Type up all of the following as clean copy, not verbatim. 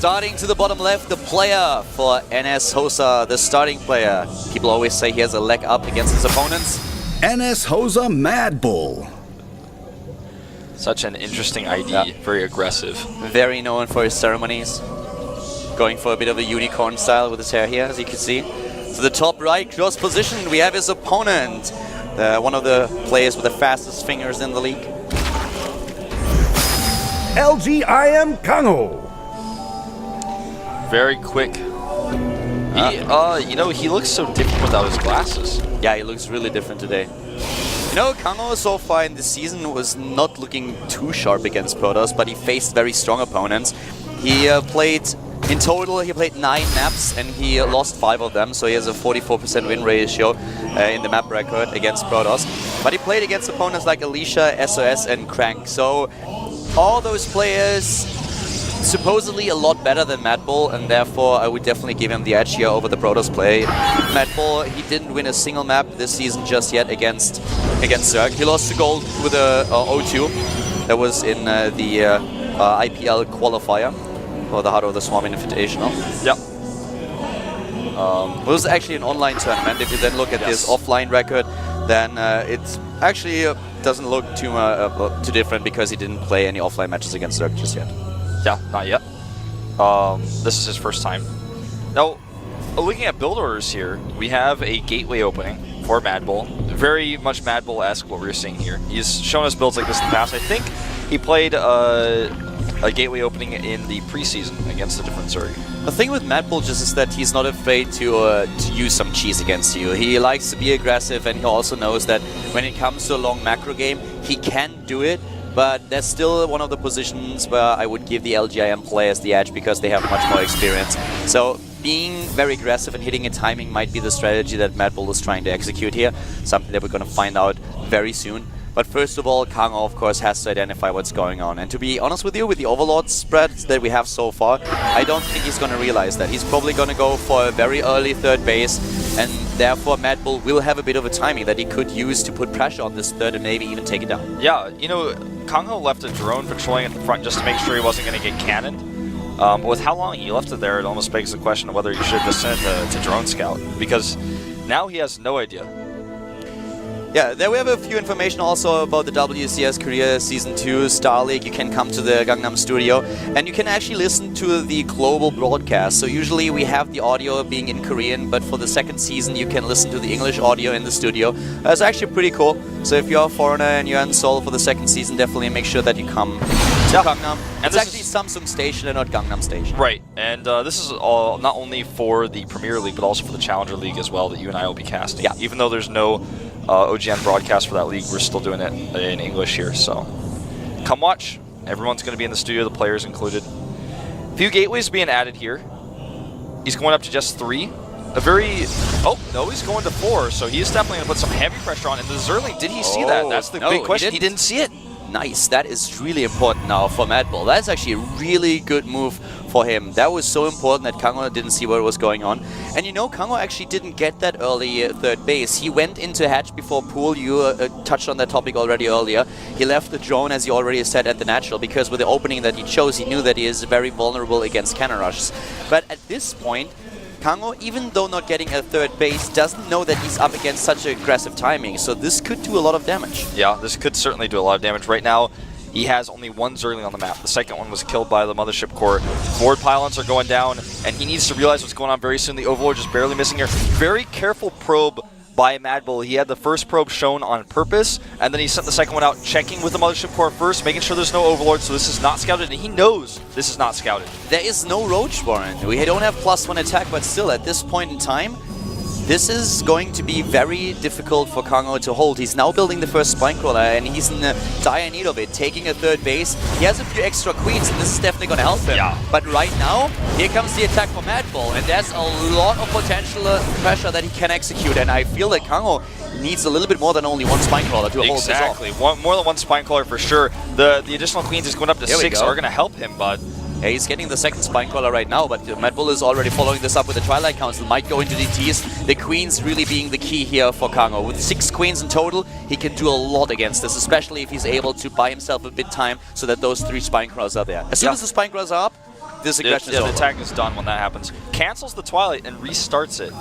Starting to the bottom left, the player for NS Hosa, the starting player. People always say he has a leg up against his opponents. NS Hosa MADBULL. Such an interesting ID, very aggressive. Very known for his ceremonies. Going for a bit of a unicorn style with his hair here, as you can see. To the top right, cross position, we have his opponent. One of the players with the fastest fingers in the league. LGIM Khaldor. Very quick. You know, he looks so different without his glasses. Yeah, he looks really different today. You know, Khaldor so far in this season was not looking too sharp against Protoss, but he faced very strong opponents. He played, in total, he played 9 maps and he lost 5 of them, so he has a 44% win ratio in the map record against Protoss. But he played against opponents like Alicia, SOS and Crank, so all those players supposedly a lot better than MADBULL, and therefore I would definitely give him the edge here over the Protoss play. MADBULL, he didn't win a single map this season just yet against Zerg. He lost the gold with a O2. That was in the IPL qualifier for the Heart of the Swarm Invitational. Yep. It was actually an online tournament. If you then look at his offline record, then it actually doesn't look too different because he didn't play any offline matches against Zerg just yet. Yeah, not yet. This is his first time. Now, looking at build orders here, we have a gateway opening for MADBULL. Very much MADBULL-esque what we're seeing here. He's shown us builds like this in the past. I think he played a gateway opening in the preseason against a different Zerg. The thing with MADBULL just is that he's not afraid to use some cheese against you. He likes to be aggressive, and he also knows that when it comes to a long macro game, he can do it. But that's still one of the positions where I would give the LGIM players the edge because they have much more experience. So being very aggressive and hitting a timing might be the strategy that MADBULL is trying to execute here. Something that we're going to find out very soon. But first of all, Khaldor, of course, has to identify what's going on. And to be honest with you, with the Overlord spreads that we have so far, I don't think he's going to realize that. He's probably going to go for a very early third base, and therefore MADBULL will have a bit of a timing that he could use to put pressure on this third and maybe even take it down. Yeah, you know, Khaldor left a drone patrolling at the front just to make sure he wasn't going to get cannoned. But with how long he left it there, it almost begs the question of whether he should have just sent it to Drone Scout, because now he has no idea. Yeah, there we have a few information also about the WCS Korea Season 2 Star League. You can come to the Gangnam studio and you can actually listen to the global broadcast. So usually we have the audio being in Korean, but for the second season you can listen to the English audio in the studio. That's actually pretty cool. So if you're a foreigner and you're in Seoul for the second season, definitely make sure that you come to Gangnam. And it's actually Samsung Station and not Gangnam Station. Right, and this is all not only for the Premier League, but also for the Challenger League as well that you and I will be casting. Yeah. Even though there's no OGN broadcast for that league, we're still doing it in English here, so come watch. Everyone's going to be in the studio, the players included. A few gateways being added here. He's going up to just 3. A very... Oh, no, he's going to 4, so he's definitely going to put some heavy pressure on. And the Zerling, did he see that? That's the big question. He didn't see it. Nice. That is really important now for MADBULL. That's actually a really good move for him. That was so important that Khaldor didn't see what was going on. And you know, Khaldor actually didn't get that early third base. He went into hatch before pool. You touched on that topic already earlier. He left the drone, as you already said, at the natural, because with the opening that he chose, he knew that he is very vulnerable against cannon rushes. But at this point, Khaldor, even though not getting a third base, doesn't know that he's up against such aggressive timing, so this could do a lot of damage. Yeah, this could certainly do a lot of damage. Right now, he has only 1 Zerling on the map. The second one was killed by the Mothership Core. Forward pylons are going down, and he needs to realize what's going on very soon. The Overlord just barely missing here. Very careful probe by MADBULL. He had the first probe shown on purpose, and then he sent the second one out, checking with the Mothership Core first, making sure there's no Overlord, so this is not scouted, and he knows this is not scouted. There is no Roach Warren. We don't have +1 attack, but still, at this point in time, this is going to be very difficult for Khaldor to hold. He's now building the first Spinecrawler, and he's in dire need of it, taking a third base. He has a few extra queens, and this is definitely going to help him. Yeah. But right now, here comes the attack from MADBULL, and there's a lot of potential pressure that he can execute, and I feel that Khaldor needs a little bit more than only 1 Spinecrawler to hold this off. Exactly, more than 1 Spinecrawler for sure. The additional queens is going up to 6 are going to help him, but... Yeah, he's getting the second Spinecrawler right now, but MADBULL is already following this up with the Twilight Council. Might go into DTs. The queens really being the key here for Khaldor. With 6 queens in total, he can do a lot against this, especially if he's able to buy himself a bit time so that those 3 Spinecrawlers are there. As soon as the Spinecrawlers are up, this aggression is the over. attack is done when that happens. Cancels the Twilight and restarts it.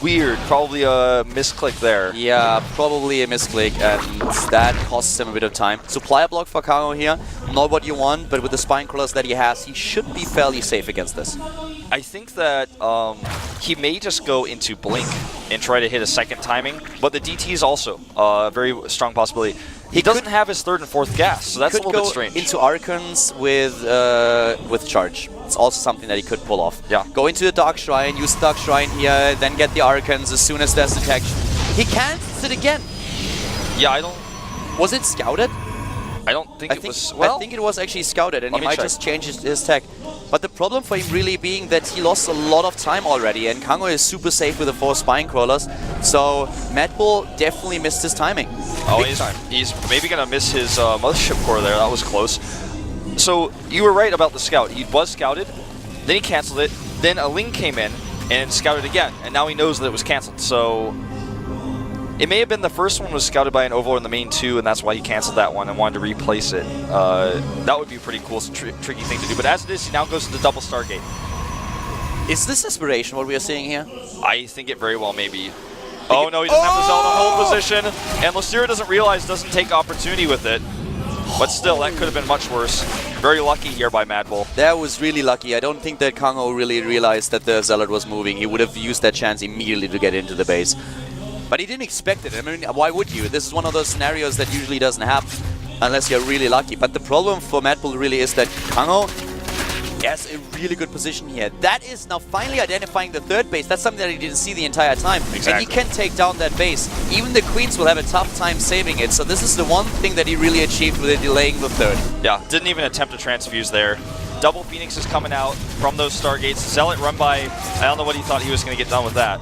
Weird, probably a misclick there. Yeah, probably a misclick, and that costs him a bit of time. Supplier block for Kango here, not what you want, but with the spine crawlers that he has, he should be fairly safe against this. I think that he may just go into Blink and try to hit a second timing, but the DT is also a very strong possibility. He doesn't have his third and fourth gas, so that's a little bit strange. Into Archons with charge. It's also something that he could pull off. Yeah. Go into the Dark Shrine, use the Dark Shrine here, then get the Archons as soon as there's detection. He cancels it again. Yeah, I don't... Was it scouted? I don't think it was... Well, I think it was actually scouted, and let he me might check. just change his tech. But the problem for him really being that he lost a lot of time already, and Kango is super safe with the 4 spine crawlers. So MADBULL definitely missed his timing. Oh, he's maybe going to miss his Mothership Core there. That was close. So you were right about the scout. He was scouted, then he canceled it, then a Ling came in and scouted again, and now he knows that it was canceled. So it may have been the first one was scouted by an Overlord in the main 2, and that's why he canceled that one and wanted to replace it. That would be a pretty cool, tricky thing to do. But as it is, he now goes to the double Stargate. Is this Aspiration what we are seeing here? I think it very well may be. Oh no, he doesn't have the Zelda hold position, and Lastira doesn't take opportunity with it. But still, that could have been much worse. Very lucky here by MADBULL. That was really lucky. I don't think that Kango really realized that the Zealot was moving. He would have used that chance immediately to get into the base. But he didn't expect it. I mean, why would you? This is one of those scenarios that usually doesn't happen unless you're really lucky. But the problem for MADBULL really is that Kango has a really good position here. That is now finally identifying the third base. That's something that he didn't see the entire time. Exactly. And he can take down that base. Even the Queens will have a tough time saving it. So this is the one thing that he really achieved with it, delaying the third. Yeah, didn't even attempt to transfuse there. Double Phoenix is coming out from those Stargates. Zealot run by, I don't know what he thought he was going to get done with that.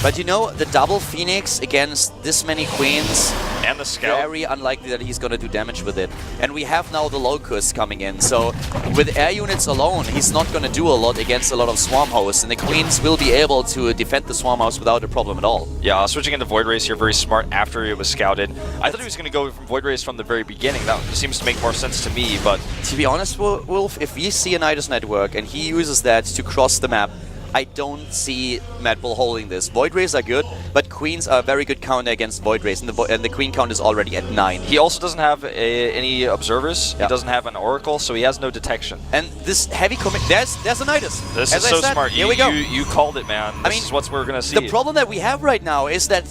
But you know, the double Phoenix against this many Queens, and the Scout. Very unlikely that he's going to do damage with it. And we have now the Locust coming in, so with air units alone, he's not going to do a lot against a lot of Swarm Hosts, and the Queens will be able to defend the Swarm House without a problem at all. Yeah, switching into Void Race here, very smart after it was scouted. I thought he was going to go from Void Race from the very beginning. That seems to make more sense to me, but... To be honest, Wolf, if we see a Nidus network and he uses that to cross the map, I don't see MADBULL holding this. Void Rays are good, but Queens are a very good counter against Void Rays, and the Queen count is already at 9. He also doesn't have any Observers, yeah. He doesn't have an Oracle, so he has no detection. And this heavy commit, there's a Nidus. This As is I so said, smart. Here we go. You called it, man. This is what we're going to see. The problem that we have right now is that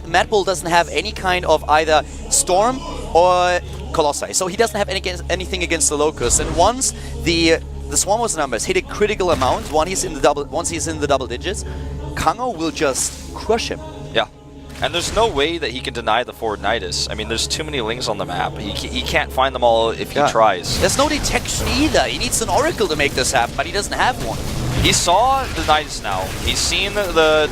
MADBULL doesn't have any kind of either Storm or Colossi, so he doesn't have anything against the Locust. And once the Swarm Host numbers hit a critical amount, once he's in the double digits, Kango will just crush him. Yeah. And there's no way that he can deny the forward Nidus. I mean, there's too many Lings on the map. He can't find them all if he tries. There's no detection either. He needs an Oracle to make this happen, but he doesn't have one. He saw the Nidus now. He's seen the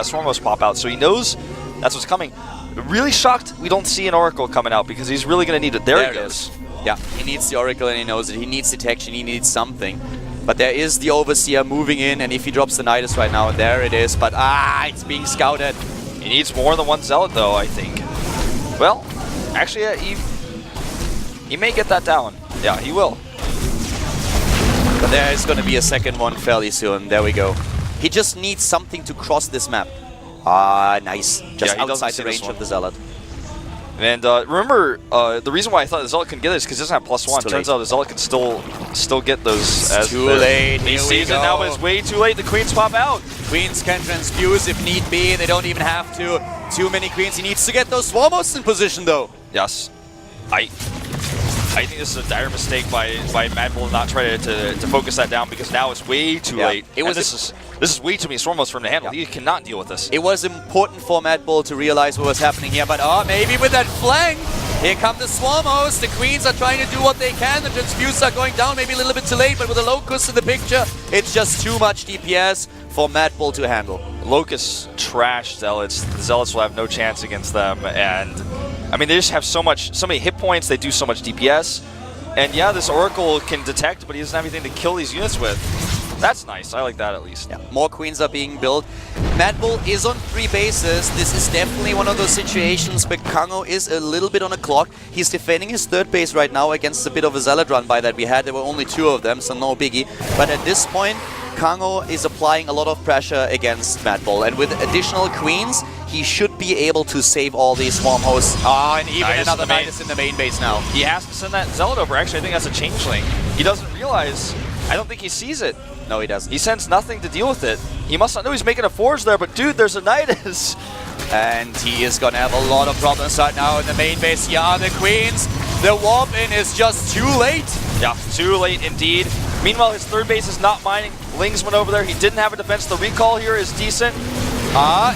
Swarm Host pop out, so he knows that's what's coming. Really shocked we don't see an Oracle coming out because he's really going to need it. There he goes. Yeah, he needs the Oracle and he knows it. He needs detection, he needs something. But there is the Overseer moving in, and if he drops the Nidus right now, there it is. But it's being scouted. He needs more than one Zealot though, I think. Well, actually, he may get that down. Yeah, he will. But there is going to be a second one fairly soon. There we go. He just needs something to cross this map. Nice. Just outside the range of the Zealot. And remember, the reason why I thought the Zealot couldn't get it is because it doesn't have +1. Turns out the Zealot can still get those. It's too late. He sees it now, but it's way too late. The Queens pop out. Queens can transfuse if need be. They don't even have to. Too many Queens. He needs to get those Swarm Hosts in position, though. Yes. I think this is a dire mistake by MADBULL not trying to focus that down because now it's way too late. This is way too many Swarm Hosts for him to handle. He cannot deal with this. It was important for MADBULL to realize what was happening here, but maybe with that flank. Here come the Swarm Hosts. The Queens are trying to do what they can. The Transfuse are going down, maybe a little bit too late, but with the Locust in the picture, it's just too much DPS for MADBULL to handle. Locust trash Zealots. The Zealots will have no chance against them, and I mean, they just have so many hit points, they do so much DPS. And yeah, this Oracle can detect, but he doesn't have anything to kill these units with. That's nice. I like that at least. Yeah. More Queens are being built. MADBULL is on 3 bases. This is definitely one of those situations where Kango is a little bit on a clock. He's defending his 3rd base right now against a bit of a Zealot run by that we had. There were only 2 of them, so no biggie. But at this point, Kango is applying a lot of pressure against MADBULL, and with additional queens, he should be able to save all these Swarm hosts. Ah, and even another Nidus in the main base now. He has to send that Zealot over. Actually, I think that's a changeling. He doesn't realize. I don't think he sees it. No, he doesn't. He sends nothing to deal with it. He must not know he's making a forge there, but dude, there's a Nidus. And he is gonna have a lot of problems right now in the main base. Here are the queens. The warp in is just too late. Yeah, too late indeed. Meanwhile, his 3rd base is not mining. Lings went over there. He didn't have a defense. The recall here is decent.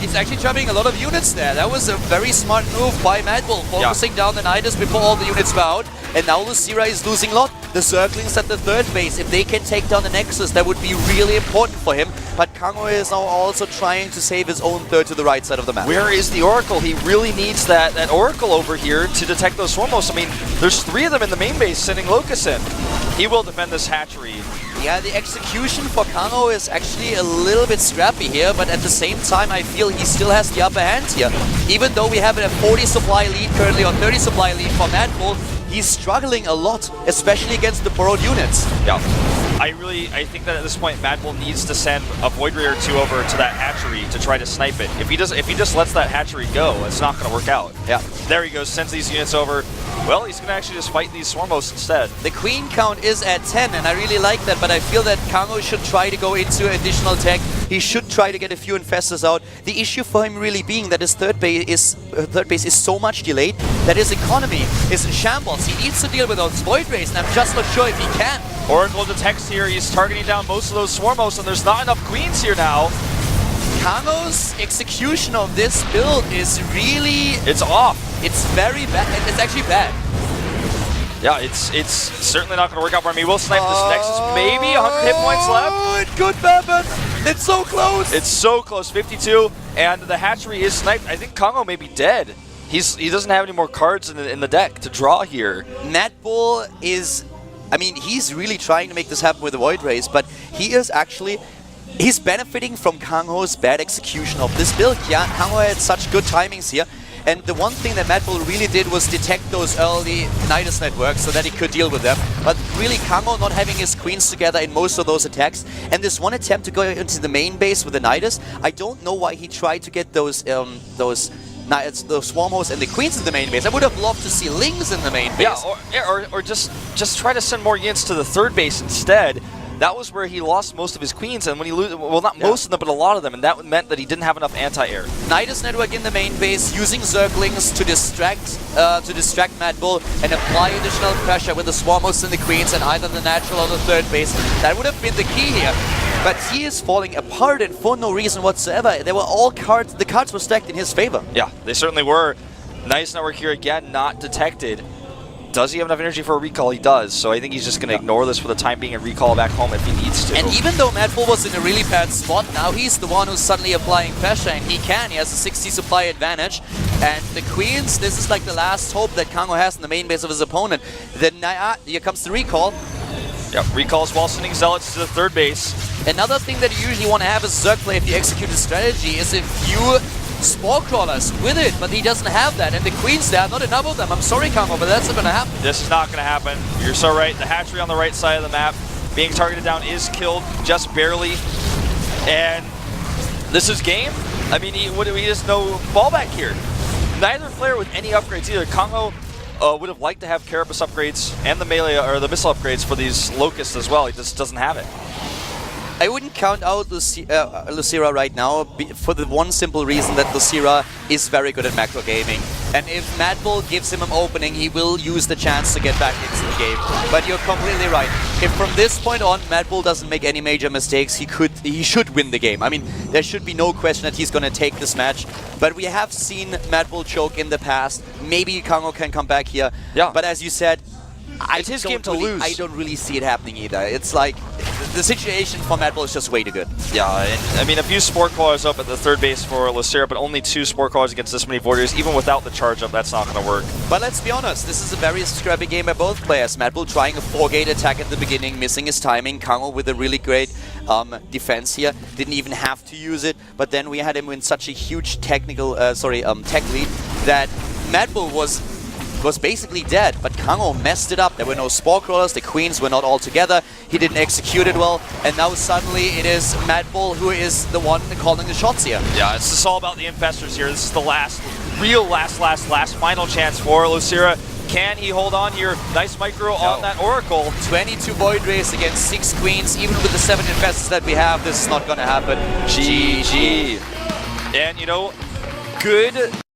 He's actually trapping a lot of units there. That was a very smart move by MADBULL, focusing down the Nidus before all the units were out. And now Lucira is losing a lot. The Circlings at the 3rd base, if they can take down the Nexus, that would be really important for him. But Kango is now also trying to save his own 3rd to the right side of the map. Where is the Oracle? He really needs that Oracle over here to detect those Swarmos. I mean, there's 3 of them in the main base sending Locust in. He will defend this hatchery. Yeah, the execution for Kango is actually a little bit scrappy here, but at the same time, I feel he still has the upper hand here. Even though we have a 40 supply lead currently, or 30 supply lead for MADBULL, he's struggling a lot, especially against the borrowed units. Yeah. I think that at this point, MADBULL needs to send a Void Ray or 2 over to that hatchery to try to snipe it. If he just lets that hatchery go, it's not going to work out. Yeah. There he goes, sends these units over. Well, he's going to actually just fight these Swarmos instead. The queen count is at 10, and I really like that, but I feel that Kango should try to go into additional tech. He should try to get a few infestors out. The issue for him really being that his 3rd base is so much delayed that his economy is in shambles. He needs to deal with those Void Rays, and I'm just not sure if he can. Oracle detects here. He's targeting down most of those Swarmos, and there's not enough queens here now. Kango's execution of this build is really... It's off. It's very bad. It's actually bad. Yeah, it's certainly not going to work out for him. He will snipe this Nexus. Maybe 100 hit points left. Oh, it could happen. It's so close. It's so close. 52, and the hatchery is sniped. I think Kango may be dead. He doesn't have any more cards in the deck to draw here. MADBULL is... I mean, he's really trying to make this happen with the Void Rays, but he is actually... He's benefiting from Kango's bad execution of this build. Yeah, Kango had such good timings here. And the one thing that MADBULL really did was detect those early Nidus networks so that he could deal with them. But really, Kango not having his queens together in most of those attacks. And this one attempt to go into the main base with the Nidus, I don't know why he tried to get those Swarmos and the queens in the main base. I would have loved to see Lings in the main base. Yeah, or just try to send more units to the 3rd base instead. That was where he lost most of his queens, and when he lose, well, not most of them, but a lot of them, and that meant that he didn't have enough anti-air. Nidus network in the main base, using Zerglings to distract MADBULL and apply additional pressure with the Swarmos and the queens, and either the natural or the 3rd base. That would have been the key here. But he is falling apart, and for no reason whatsoever. They were all cards. The cards were stacked in his favor. Yeah, they certainly were. Nice network here again, not detected. Does he have enough energy for a recall? He does, so I think he's just going to ignore this for the time being and recall back home if he needs to. And even though MADBULL was in a really bad spot, now he's the one who's suddenly applying pressure, and he has a 60 supply advantage. And the queens, this is like the last hope that Kango has in the main base of his opponent. Then here comes the recall. Yep, recalls while sending Zealots to the 3rd base. Another thing that you usually want to have as Zerg play if you execute his strategy is a few Spore Crawlers with it, but he doesn't have that. And the queens there, not enough of them. I'm sorry, Kango, but that's not going to happen. This is not going to happen. You're so right. The hatchery on the right side of the map being targeted down is killed just barely. And this is game. I mean, he has no fallback here. Neither player with any upgrades either. Kango would have liked to have Carapace upgrades and the melee or the missile upgrades for these Locusts as well. He just doesn't have it. I wouldn't count out Lucira right now for the one simple reason that Lucira is very good at macro gaming. And if MADBULL gives him an opening, he will use the chance to get back into the game. But you're completely right. If from this point on MADBULL doesn't make any major mistakes, he should win the game. I mean, there should be no question that he's going to take this match. But we have seen MADBULL choke in the past. Maybe Kango can come back here. Yeah. But as you said, it's his game to lose. I don't really see it happening either. It's like the situation for MADBULL is just way too good. Yeah, and I mean, a few Spore Crawlers up at the 3rd base for Lucira, but only 2 Spore Crawlers against this many Voiders. Even without the charge up, that's not going to work. But let's be honest, this is a very scrappy game by both players. MADBULL trying a 4-gate attack at the beginning, missing his timing. Kango with a really great defense here. Didn't even have to use it, but then we had him in such a huge technical, tech lead that MADBULL was basically dead, but Kangho messed it up. There were no Spore Crawlers, the Queens were not all together, he didn't execute it well, and now suddenly it is MADBULL who is the one calling the shots here. Yeah, it's just all about the Infestors here. This is the last final chance for Lucira. Can he hold on here? Nice micro on that Oracle. 22 Void Rays against 6 Queens, even with the 7 Infestors that we have, this is not gonna happen. GG. And you know, good